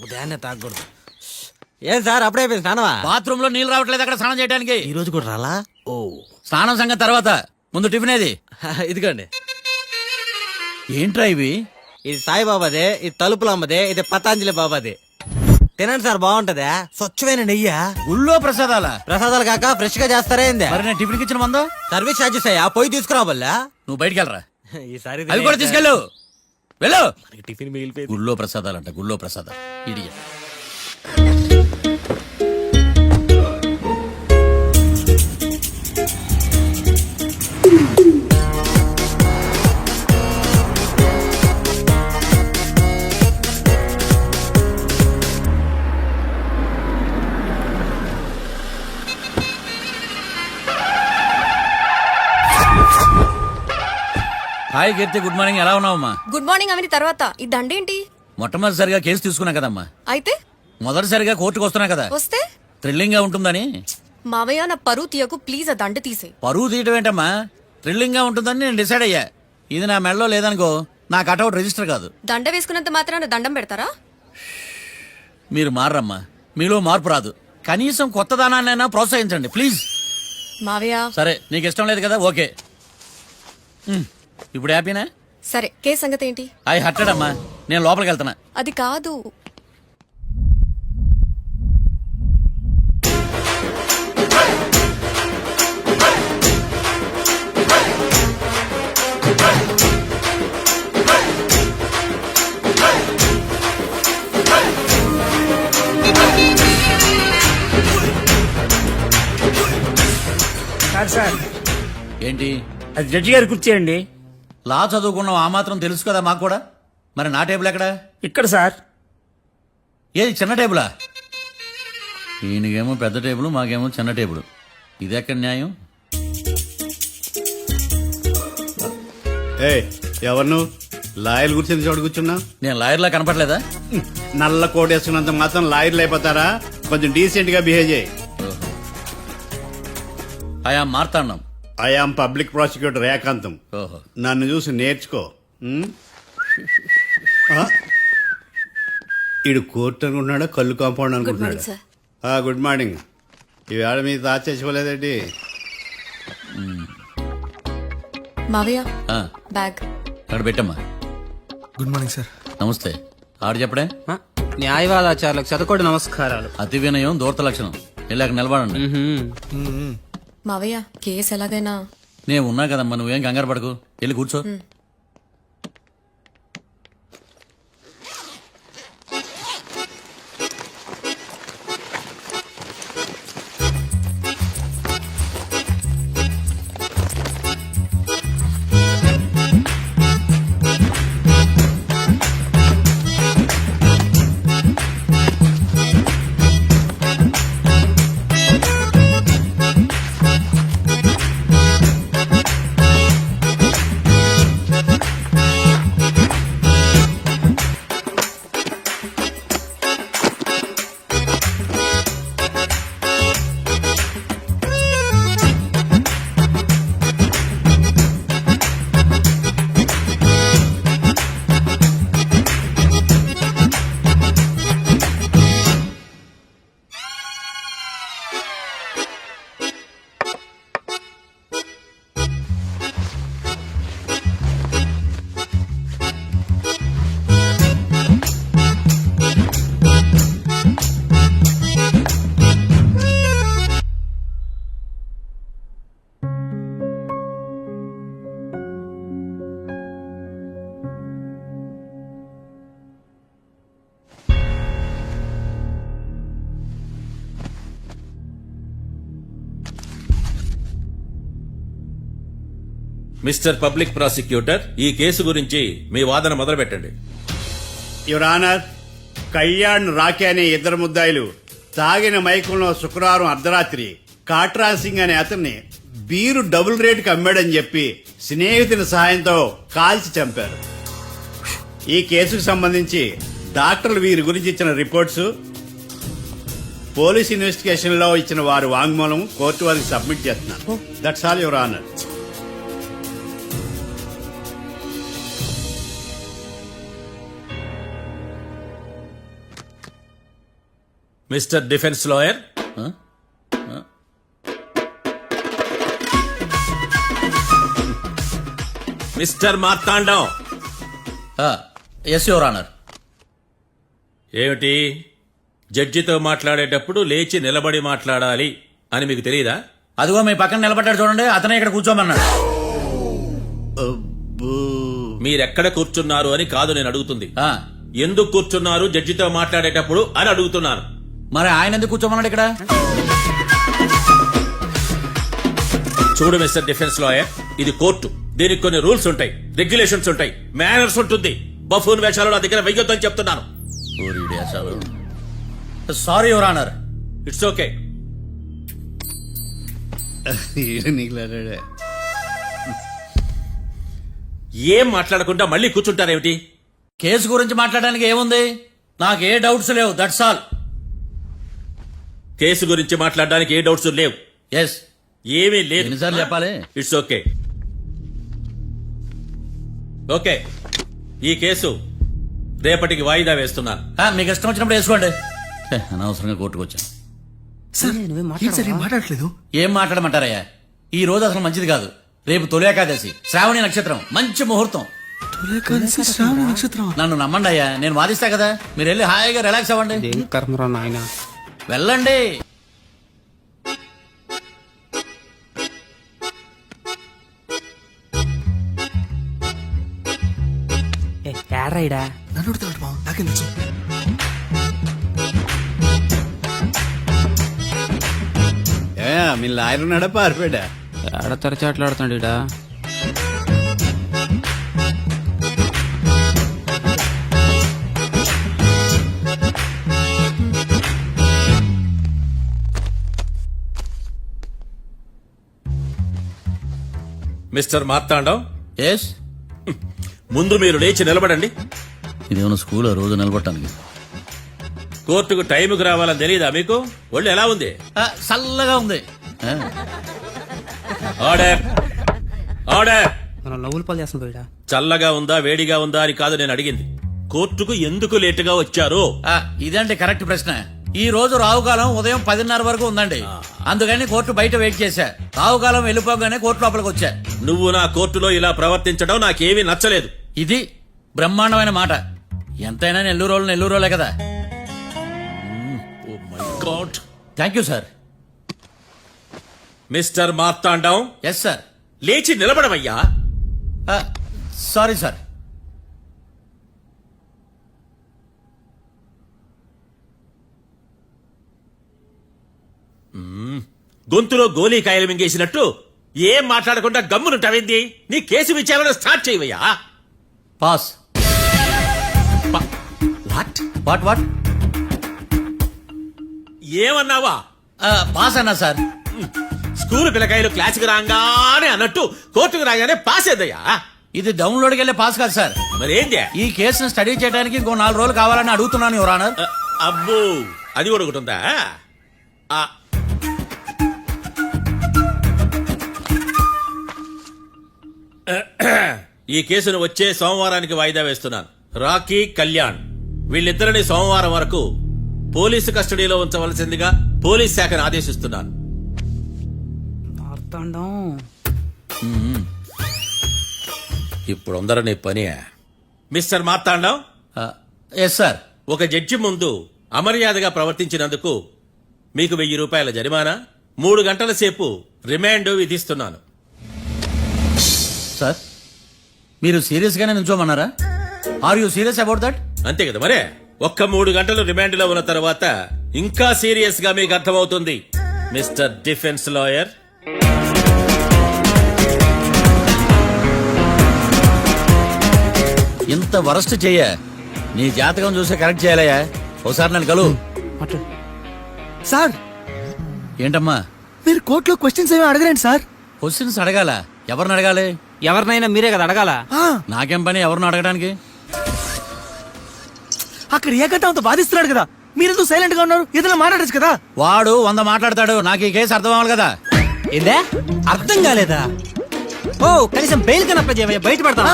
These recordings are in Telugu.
ఉదయాన్నే తాగకూడదు. ఏం సార్ అప్పుడే అయిపోయింది స్నానమా? బాత్రూమ్ లో నీళ్ళు రావట్లేదు అక్కడ స్నానం చేయడానికి. ఈ రోజు కూడా రాలా? ఓ స్నానం సంగతి తర్వాత, ముందు టిఫిన్ ఏది? ఇదిగోండి. ఏంట్రా ఇవి? ఇది సాయిబాబాదే, ఇది తలుపులమ్మదే, ఇది పతాంజలి బాబాదే. తినండి సార్, బాగుంటదా? స్వచ్ఛమైన నెయ్యా. గుళ్ళో ప్రసాదాల? ప్రసాదాలు కాక ఫ్రెష్ గా చేస్తారా ఏంది? మరి నేను టిఫిన్ ఇచ్చిన మందో సర్వీస్ ఛార్జెస్ అయ్యా, పోయి తీసుకురావాలా? నువ్వు బయటికి వెళ్ళరా. ఈసారి అవి కూడా తీసుకెళ్ళు. వెళ్ళు. టిఫిన్ మిగిలిపోయింది. గుళ్ళో ప్రసాదాలంట, గుళ్ళో ప్రసాదాలు. ఇడియట్. హాయ్ కీర్తి, గుడ్ మార్నింగ్. ఎలా ఉన్నావమ్మా? గుడ్ మార్నింగ్ అవని తర్వాత ఈ దండేంటి? మొట్టమొదటిసారిగా కేసు తీసుకున్నా కదమ్మా. అయితే మొదటిసారిగా కోర్టుకు వస్తున్నా కదా, వస్తే థ్రిల్లింగ్ గా ఉంటుందని. మావయ్య నా పరువు తీయకు ప్లీజ్, ఆ దండ తీసే. పరువు తీయటం ఏంటమ్మా, థ్రిల్లింగ్ గా ఉంటుందని నేను డిసైడ్ అయ్యా. ఇది నా మెడలో లేదనుకో, నా కటౌట్ రిజిస్టర్ కాదు. దండ వేసుకున్నంత మాత్రాన దండం పెడతారా? మీరు మారమ్మా, మీలో మార్పు రాదు. కనీసం కొత్త దానాన్నైనా ప్రోత్సహించండి ప్లీజ్. మావయ్య సరే, నీకు ఇష్టం లేదు కదా, ఓకే. ఇప్పుడు హ్యాపీనా? సరే, కేసు సంగతి ఏంటి? ఐ హర్టెడ్ అమ్మా, నేను లోపలికి వెళ్తున్నా. అది కాదు. సార్ ఏంటి? అది జడ్జి గారి కుర్చీ అండి. లా చదువుకున్నాం, ఆ మాత్రం తెలుసు కదా మాకు కూడా. మరి నా టేబుల్ ఎక్కడ? ఇక్కడ సార్. ఏది చిన్న టేబులా? ఈయనకేమో పెద్ద టేబుల్, మాకేమో చిన్న టేబుల్. ఇది ఎక్కడ న్యాయం? ఎవరు నువ్వు? లాయర్లు కూర్చొని చోటు కూర్చున్నా? నేను లాయర్లా కనపడలేదా? నల్ల కోట్ వేసుకున్నంత మాత్రం లాయర్లు అయిపోతారా? కొంచెం డీసెంట్ గా బిహేవ్ చేయి. ఆయా మార్తాండం. ఐఆమ్ పబ్లిక్ ప్రాసిక్యూటర్ ఏకాంతం. ఓహో, నన్ను చూసి నేర్చుకో. ఇడు కోర్టు అనుకుంటున్నాడా, కళ్ళు కాంపౌండ్ అనుకుంటున్నాడా? సార్. Good morning. ఈవేళ మీరు దాచేసుకోలేదండి. మావయ్య ఆ, బ్యాగ్ అక్కడ పెట్టమ్మా. Good morning sir. నమస్తే. ఆడు చెప్పడే. న్యాయవాదాచారులకు శతకోటి నమస్కారాలు. అతి వినయం దూరత లక్షణం. ఇలాగ నిలబడండి. మావయ్య కేసు ఎలాగైనా. నేను ఉన్నా కదమ్మా, నువ్వేం కంగారు పడకు. వెళ్ళి కూర్చో. మిస్టర్ పబ్లిక్ ప్రాసిక్యూటర్, ఈ కేసు గురించి మీ వాదన మొదలు పెట్టండి. యువర్ ఆనర్, కళ్యాణ్ రాకే అనే ఇద్దరు ముద్దాయిలు తాగిన మైకంలో శుక్రవారం అర్ధరాత్రి కాట్రా సింగ్ అనే అతన్ని బీరు డబుల్ రేటుకి అమ్మాడని చెప్పి స్నేహితుని సహాయంతో కాల్చి చంపారు. ఈ కేసుకు సంబంధించి డాక్టర్లు వీరి గురించి ఇచ్చిన రిపోర్ట్స్, పోలీస్ ఇన్వెస్టిగేషన్ లో ఇచ్చిన వారి వాంగ్మూలం కోర్టు వారికి సబ్మిట్ చేస్తున్నారు. That's all your honour. Mister defence lawyer, mister Marthandam. Yes your honour. ఏమిటి, జడ్జితో మాట్లాడేటప్పుడు లేచి నిలబడి మాట్లాడాలి అని మీకు తెలియదా? అదిగో మీ పక్కన నిలబడ్డాడు చూడండి, అతనే ఇక్కడ కూర్చోమన్నాడు. మీరెక్కడ కూర్చున్నారు అని కాదు నేను అడుగుతుంది. ఆ, ఎందుకు కూర్చున్నారు జడ్జితో మాట్లాడేటప్పుడు అని అడుగుతున్నాను. మరి ఆయన ఎందుకు కూర్చోమన్నాడు ఇక్కడ? చూడు మిస్టర్ డిఫెన్స్ లాయర్, ఇది కోర్టు. దీనికి కొన్ని రూల్స్ ఉంటాయి, రెగ్యులేషన్స్ ఉంటాయి, మేనర్స్ ఉంటుంది. బఫూన్ వేషాలు నా దగ్గర వెయ్యొద్దని చెప్తున్నాను. Sorry your honour. It's okay. ఏం మాట్లాడకుండా మళ్ళీ కూర్చుంటారేమిటి? కేసు గురించి మాట్లాడడానికి ఏముంది? నాకు ఏ డౌట్స్ లేవు, దట్స్ ఆల్. కేసు గురించి మాట్లాడడానికి ఏ డౌట్స్ లేవు? ఎస్. ఏమీ లేదు. ఎన్నిసార్లు చెప్పాలి? It's okay. ఓకే, ఈ కేసు రేపటికి వాయిదా వేస్తున్నాను. మీకు ఇష్టం వచ్చినప్పుడు వేసుకోండి. అనవసరంగా కోర్టుకు వచ్చాను. మాట్లాడట్లేదు. ఏం మాట్లాడమంటారయ్యా? ఈ రోజు అసలు మంచిది కాదు. రేపు తొలి ఏకాదశి, శ్రావణి నక్షత్రం, మంచి ముహూర్తం. నక్షత్రం నన్ను నమ్మండి అయ్యా, నేను వాదిస్తా కదా. మీరు వెళ్ళి హాయిగా రిలాక్స్ అవ్వండి. కర్మరా నాయన. వెళ్ళండి. ఏడ్రైడా నన్ను నాకేం తెలుసు. మీ లాయర్ ఉన్నాడా పారిపోయాడా? ఏడ తరచాట్లాడుతున్నాడు ఇడా. Mister Marthandam, yes. ముందు మీరు లేచి నిలబడండి. ఇదేమన్నా స్కూల్ రోజు నిలబడటానికి? కోర్టుకు టైంకి రావాలని తెలియదా మీకు? ఒళ్ళు ఎలా ఉంది? చల్లగా ఉంది. Order, order. మనం లవ్వులు పాలు చేస్తున్నాం ఇడా. చల్లగా ఉందా వేడిగా ఉందా అని కాదు నేను అడిగింది. కోర్టుకు ఎందుకు లేటుగా వచ్చారు? ఇదండి కరెక్ట్ ప్రశ్న. ఈ రోజు రావుకాలం ఉదయం 10:30 వరకు ఉందండి. అందుకని కోర్టు బయట వెయిట్ చేశా. రావుకాలం వెళ్ళిపోగానే కోర్టు లోపలికి వచ్చా. నువ్వు నా కోర్టులో ఇలా ప్రవర్తించడం నాకేమీ నచ్చలేదు. ఇది బ్రహ్మాండమైన మాట. ఎంతైనా నెల్లూరులే కదా. Oh my god. Thank you sir. Mister Marthandam, yes sir. లేచి నిలబడమయ్యా. Sorry sir. గొంతులో గోలీకాయలు మింగేసినట్టు ఏం మాట్లాడకుండా గమ్మునుంటావేంది? నీ కేసు విచారణ స్టార్ట్ చేయవయ్యా. పాస్. What what what? ఏమన్నావా? పాస్ అన్నా సార్. స్కూల్ పిల్లకాయలు క్లాసుకు రాగానే అన్నట్టు కోర్టుకు రాగానే పాస్ ఏదయ్యా? ఇది డౌన్లోడ్కి వెళ్ళే పాస్ కాదు సార్. మరేంది? ఈ కేసును స్టడీ చేయడానికి ఇంకో 4 రోజులు కావాలని అడుగుతున్నాను యువర్ ఆనర్. అబ్బో, అది కూడా ఒకటి ఉందా? ఈ కేసును వచ్చే సోమవారానికి వాయిదా వేస్తున్నాను. రాకీ, కళ్యాణ్ వీళ్ళిద్దరిని సోమవారం వరకు పోలీసు కస్టడీలో ఉంచవలసిందిగా పోలీస్ శాఖను ఆదేశిస్తున్నాను. ఇప్పుడు అందరూ పని. Mister Marthandam, yes sir. ఒక జడ్జి ముందు అమర్యాదగా ప్రవర్తించినందుకు మీకు 1000 రూపాయల జరిమానా, 3 గంటల సేపు రిమాండ్ విధిస్తున్నాను. సార్, మీరు సీరియస్ గానే నుంచోమన్నారా? Are you serious about that? అంతే కదా మరే. ఒక్క 3 గంటలు రిమాండ్ లో ఉన్న తర్వాత ఇంకా సీరియస్ గా మీకు అర్థమవుతుంది. మిస్టర్ డిఫెన్స్ లాయర్, ఇంత వరస్ట్ చెయ్య నీ జాతకం చూసి కరెక్ట్ చేయాలయ్యా. ఒకసారి నన్ను కలు. సార్, ఏంటమ్మా మీరు కోర్టులో క్వశ్చన్స్ ఏమి అడగరండి సార్. క్వశ్చన్స్ అడగాల? ఎవరిని అడగాలి? ఎవరినైనా మీరే కదా అడగాల. నాకేం పని ఎవరిని అడగడానికి? అక్కడ ఏకతాంతో బాధిస్తున్నాడు కదా, మీరెందుకు సైలెంట్ గా ఉన్నారు? ఏదైనా మాట్లాడచ్చు కదా. వాడు 100 మాట్లాడతాడు. నాకు ఈ కేసు అర్థం అవ్వాలి కదా. ఏందే అర్థం కాలేదా? ఓ, కనీసం బెయిల్ కనప్ప చేయవయ్యా, బయట పడతా.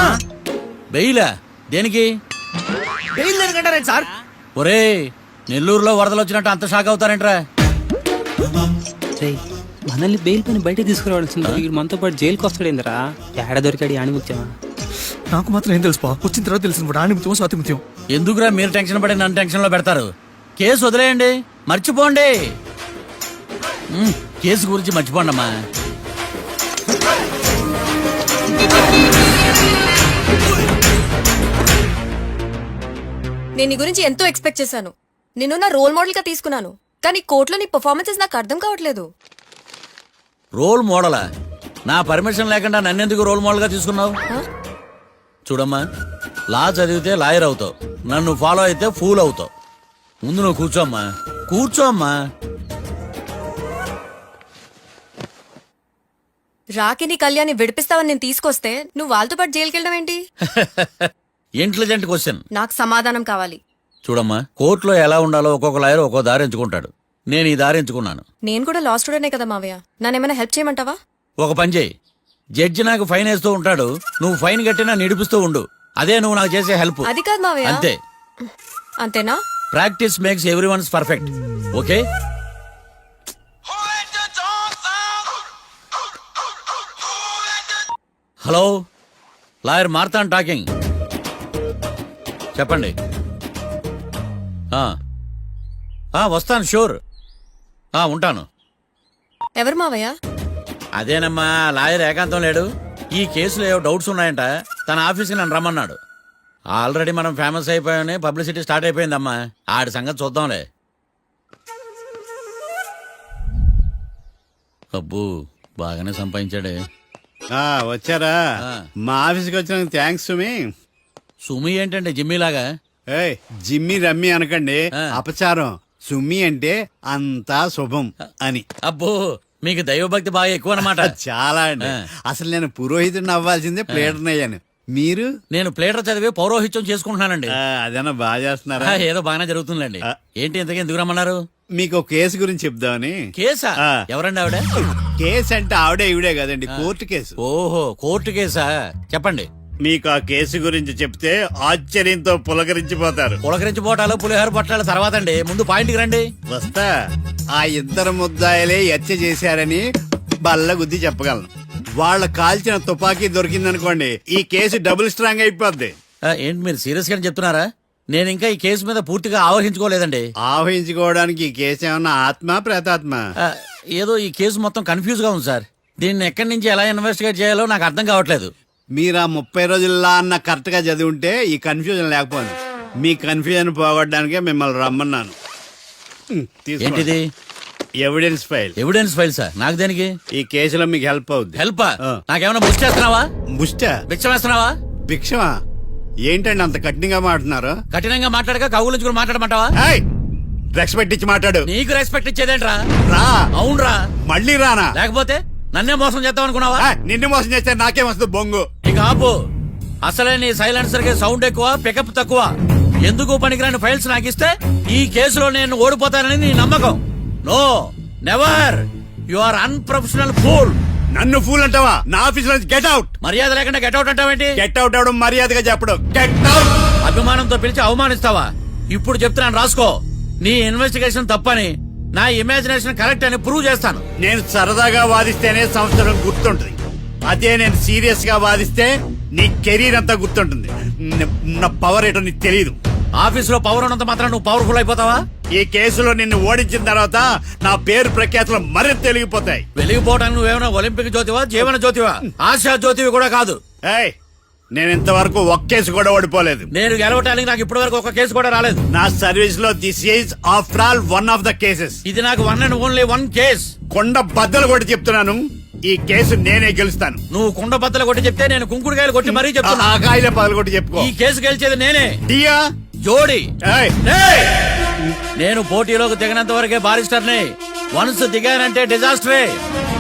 బెయిలా? దేనికి? బెయిల్ దేనికంటారండి సార్? ఒరే, నెల్లూరులో వరదలు వచ్చినట్టు అంత షాక్ అవుతారేంట్రా? రేయ్, మనల్ని బెయిల్ పని బయట తీసుకురావాల్సింది వీడు మనతో పాటు జైలుకి వస్తాడేందిరా? ఏడ దొరికాడు ఆణిముత్యమా? నాకు మాత్రం ఏం తెలుసు వచ్చిన తర్వాత తెలిసిన ఆణిముత్యం స్వాతిముత్యం. ఎందుకురా మీరు టెన్షన్ పడి నన్ను టెన్షన్ లో పెడతారు? కేసు వదిలేయండి, మర్చిపోండి. కేసు గురించి మర్చిపోండి అమ్మా. నేను నీ గురించి ఎంతో ఎక్స్పెక్ట్ చేశాను. నిన్ను నా రోల్ మోడల్ గా తీసుకున్నాను. కానీ కోర్టులో నీ పర్ఫార్మెన్సెస్ నాకు అర్థం కావట్లేదు. రోల్ మోడలా? నా పర్మిషన్ లేకుండా నన్నెందుకు రోల్ మోడల్ గా తీసుకున్నావు? చూడమ్మా, లా చదివితే లాయర్ అవుతావు, నన్ను ఫాలో అయితే ఫూల్ అవుతావు. ముందు నువ్వు కూర్చోమ్మా, కూర్చోమ్మా. రాకిని కళ్యాణ్ని విడిపిస్తావని నేను తీసుకొస్తే నువ్వు వాళ్ళతో పాటు జైలుకి వెళ్ళడం ఏంటి? Intelligent question. నాకు సమాధానం కావాలి. చూడమ్మా, కోర్టులో ఎలా ఉండాలో ఒక్కొక్క లాయర్ ఒక్కో దారి ఎంచుకుంటాడు. నేను ఈ దారి ఎంచుకున్నాను. నేను కూడా లా స్టూడెంటే కదా మావయ్య, నన్నేమైనా హెల్ప్ చేయమంటావా? ఒక పని చేయి, జడ్జి నాకు ఫైన్ వేస్తూ ఉంటాడు, నువ్వు ఫైన్ కట్టినా నిడిపిస్తూ ఉండు. అదే నువ్వు నాకు చేసే హెల్ప్. అది కాదు మావయ్య. అంతే. అంతేనా? Practice makes every ones perfect. Okay. Hello, lawyer Marthan talking. చెప్పండి. వస్తాను, షూర్. ఉంటాను. ఎవరు మావయ్య? అదేనమ్మా, లాయర్ ఏకాంతం లేడు. ఈ కేసులో ఏవో డౌట్స్ ఉన్నాయంట, తన ఆఫీస్కి నన్ను రమ్మన్నాడు. ఆల్రెడీ మనం ఫేమస్ అయిపోయామని పబ్లిసిటీ స్టార్ట్ అయిపోయిందమ్మా. ఆడి సంగతి చూద్దాంలే. అబ్బు, బాగానే సంపాదించాడే. వచ్చారా? ఆ. మా ఆఫీస్కి వచ్చినందుకు థ్యాంక్స్ సుమి. సుమి ఏంటండి జిమ్మీలాగా? ఏయ్, జిమ్మి రమ్మి అనకండి, ఆ. అపచారం. సుమి అంటే అంతా శుభం అని. అబ్బో, మీకు దైవభక్తి బాగా ఎక్కువ అన్నమాట. చాలా అండి. ఆ. అసలు నేను పురోహితుడిని అవ్వాల్సిందే ప్లేటర్ని అయ్యాను. మీరు? నేను ప్లేటర్ చదివి పౌరోహిత్యం చేసుకుంటున్నానండి. అదేనా బాగా చేస్తున్నారా? ఏదో బాగానే జరుగుతుందండి. ఆ. ఏంటి ఇంతకీ ఎందుకు రమ్మన్నారు? మీకు ఒక కేసు గురించి చెప్దామని. కేసా? ఆ. ఎవరండి ఆవిడ? కేసు అంటే ఆవిడే ఈవిడే కదండి, కోర్టు కేసు. ఓహో, కోర్టు కేసా? చెప్పండి. మీకు ఆ కేసు గురించి చెప్తే ఆశ్చర్యంతో పులకరించిపోతారు. పులకరించి పోటాలు పులిహోర పొట్టాల తర్వాత అండి, ముందు పాయింట్కి రండి. వస్తా. ఆ ఇద్దరు ముద్దాయలే హత్య చేశారని బల్ల గుద్ది చెప్పగలను. వాళ్ళ కాల్చిన తుపాకీ దొరికిందనుకోండి, ఈ కేసు డబుల్ స్ట్రాంగ్ అయిపోద్ది. ఏంటి మీరు సీరియస్ గా చెప్తున్నారా? నేను ఇంకా ఈ కేసు మీద పూర్తిగా ఆవహించుకోలేదండి. ఆవహించుకోవడానికి ఈ కేసు ఏమన్నా ఆత్మ ప్రేతాత్మ? ఏదో ఈ కేసు మొత్తం కన్ఫ్యూజ్ గా ఉంది సార్. దీన్ని ఎక్కడి నుంచి ఎలా ఇన్వెస్టిగేట్ చేయాలో నాకు అర్థం కావట్లేదు. మీరు ఆ 30 రోజుల్లా అన్న కరెక్ట్ గా చదివి ఉంటే ఈ కన్ఫ్యూజన్ లేకపోయింది. మీ కన్ఫ్యూజన్ పోగొట్టడానికే మిమ్మల్ని రమ్మన్నాను. తీసుకోండి. ఏంటిది? Evidence file. Evidence file sir? నాకు దేనికి? ఈ కేసులో మీకు హెల్ప్ అవుద్ది. హెల్ప్? ఆ. నాకేమైనా బుక్ చేస్తున్నావా? ముష్ట భిక్షం వేస్తున్నావా? భిక్షమా? ఏంటండి అంత కఠినంగా మాట్లాడుతున్నారు? కఠినంగా మాట్లాడక కవుల కూడా మాట్లాడమంటావా? రెస్పెక్ట్ ఇచ్చి మాట్లాడు. నీకు రెస్పెక్ట్ ఇచ్చేదేంట్రా? రా. అవునరా? మళ్ళీ రానా? లేకపోతే నన్నే మోసం చేద్దాం అనుకున్నావా? నిన్ను మోసం చేస్తే నాకేం వస్తుంది బొంగు? ఇక ఆపు. అసలే నీ సైలెన్సర్ కి సౌండ్ ఎక్కువ, పికప్ తక్కువ. ఎందుకు పనికిరాని ఫైల్స్ నాకు ఇస్తే ఈ కేసులో నేను ఓడిపోతానని నీ నమ్మకం. No, never. You are unprofessional fool. నన్ను ఫూల్ అంటావా? నా ఆఫీస్ నుంచి గెట్ అవుట్. మర్యాద లేకుండా గెట్అవుట్ అంటావేంటి? గెట్ అవుట్ అవడం మర్యాదగా చెప్పడం. Get out. అభిమానంతో పిలిచి అవమానిస్తావా? ఇప్పుడు చెప్తున్నాను, రాసుకో. నీ ఇన్వెస్టిగేషన్ తప్పని, నా ఇమాజినేషన్ కరెక్ట్ అని ప్రూవ్ చేస్తాను. నేను సరదాగా వాదిస్తేనే సంవత్సరం గుర్తుంటుంది. అదే నేను సీరియస్ గా వాదిస్తే నీ కెరీర్ అంతా గుర్తుంటుంది. నా పవర్ ఏంటో నీకు తెలియదు. ఆఫీసులో పవర్ ఉన్నంత మాత్రం నువ్వు పవర్ఫుల్ అయిపోతావా? ఈ కేసులో నిన్ను ఓడించిన తర్వాత నా పేరు ప్రఖ్యాతులు మరింత తెలిగిపోతాయి. వెలిగిపోవడానికి నువ్వేమైనా ఒలింపిక్ జ్యోతివా, జీవన జ్యోతివా? ఆశా జ్యోతివి కూడా కాదు. ఏయ్, నేను ఇంతవరకు ఒక్క కేసు కూడా ఓడిపోలేదు. నేను గెలవటానికి నాకు ఇప్పటి వరకు ఒక కేసు కూడా రాలేదు. నా సర్వీస్ లో this is after all one of the cases. ఇది నాకు one and only one case. కొండ బద్దలు కూడా చెప్తున్నాను, ఈ కేసు నేనే గెలుస్తాను. నువ్వు కుండ బద్దలు కొట్టి చెప్తే నేను కుంకుడుకాయలు కొట్టి మరీ చెప్తున్నా. ఆ కాయలే పగలు కొట్టి చెప్పుకో. ఈ కేసు గెలిచేది నేనే. డియా జోడి. ఏయ్, ఏయ్! నేను పోటీలోకి దిగినంత వరకే బారిస్టర్ని. వన్స్ దిగానంటే డిజాస్టరే.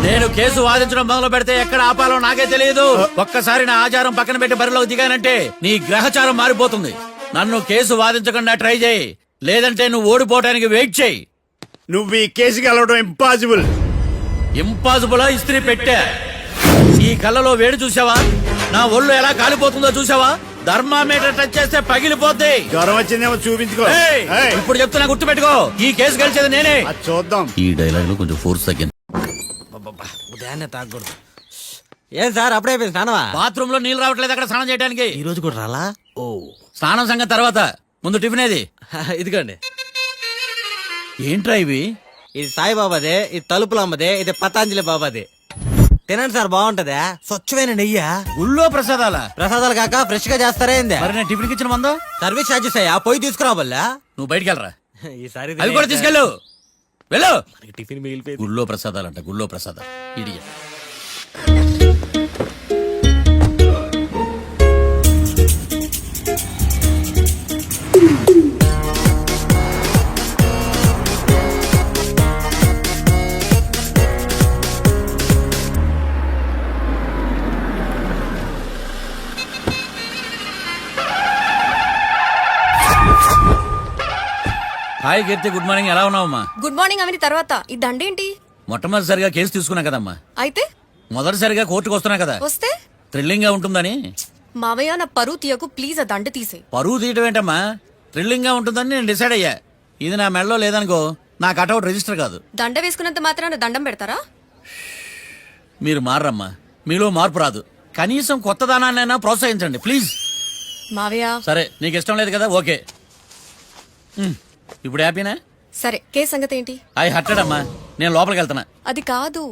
నేను కేసు వాదించడం మొదలు పెడితే ఎక్కడ ఆపాలో నాకే తెలియదు. ఒక్కసారి నా ఆచారం పక్కన పెట్టి బరిలోకి దిగానంటే నీ గ్రహచారం మారిపోతుంది. నన్ను కేసు వాదించకుండా ట్రై చేయి, లేదంటే నువ్వు ఓడిపోవడానికి వెయిట్ చేయి. నువ్వు ఈ కేసు గెలవడం ఇంపాసిబుల్. ఇంపాసిబుల్ ఇస్త్రీ పెట్టా. ఈ కళ్ళలో వేడి చూసావా? నా ఒళ్ళు ఎలా కాలిపోతుందో చూసావా? థర్మామీటర్ టచ్ చేస్తే పగిలిపోద్ది. జ్వరం వచ్చిందేమో చూపించుకో. ఏయ్, ఏయ్, ఇప్పుడు చెప్తున్నా గుర్తుపెట్టుకో, ఈ కేసు గెలిచేది నేనే. అది చూద్దాం. ఈ డైలాగ్ లో కొంచెం ఫోర్స్ తగ్గింది. ఉదయాన్నే తాగకూడదు. ఏం సార్ అప్పుడే అయిపోయింది స్నానమా? బాత్రూమ్ లో నీళ్ళు రావట్లేదు అక్కడ స్నానం చేయడానికి. ఈ రోజు కూడా రాలా? ఓ స్నానం సంగతి తర్వాత, ముందు టిఫిన్ ఏది? ఇదిగోండి. ఏంట్రా ఇవి? ఇది సాయిబాబాదే, ఇది తలుపులమ్మదే, ఇది పతాంజలి బాబాది. తినండి సార్, బాగుంటదా? స్వచ్ఛమైన నెయ్యి. గుళ్ళో ప్రసాదాలా? ప్రసాదాలు కాక ఫ్రెష్ గా చేస్తారే ఏంది? మరి నేను టిఫిన్ ఇచ్చిన మందో? సర్వీస్ ఛార్జెస్ అయ్యా, పోయి తీసుకురాబల్లా. నువ్వు బయటికి వెళ్ళరా. ఈసారి అవి కూడా తీసుకెళ్ళు. వెళ్ళు. టిఫిన్ మిగిలిపోయింది. గుళ్ళో ప్రసాదాలంట, గుళ్ళో ప్రసాదాలు. ఇడియట్. హాయ్ కీర్తి, గుడ్ మార్నింగ్. ఎలా ఉన్నావమ్మా? గుడ్ మార్నింగ్ అవని తర్వాత ఈ దండేంటి? మొట్టమొదటిసారిగా కేసు తీసుకున్నా కదమ్మా. అయితే మొదటిసారిగా కోర్టుకు వస్తున్నా కదా, వస్తే థ్రిల్లింగ్ గా ఉంటుందని. మావయ్య నా పరువు తీయకు ప్లీజ్, ఆ దండ తీసే. పరువు తీయటం ఏంటమ్మా, థ్రిల్లింగ్ గా ఉంటుందని నేను డిసైడ్ అయ్యా. ఇది నా మెడలో లేదనుకో, నా కటౌట్ రిజిస్టర్ కాదు. దండ వేసుకున్నంత మాత్రాన దండం పెడతారా? మీరు మారమ్మా, మీలో మార్పు రాదు. కనీసం కొత్త దానాన్నైనా ప్రోత్సహించండి ప్లీజ్. మావయ్య సరే, నీకు ఇష్టం లేదు కదా, ఓకే. ఇప్పుడు హ్యాపీనా? సరే, కేసు సంగతి ఏంటి? ఐ హర్టెడ్ అమ్మా, నేను లోపలికి వెళ్తున్నా. అది కాదు.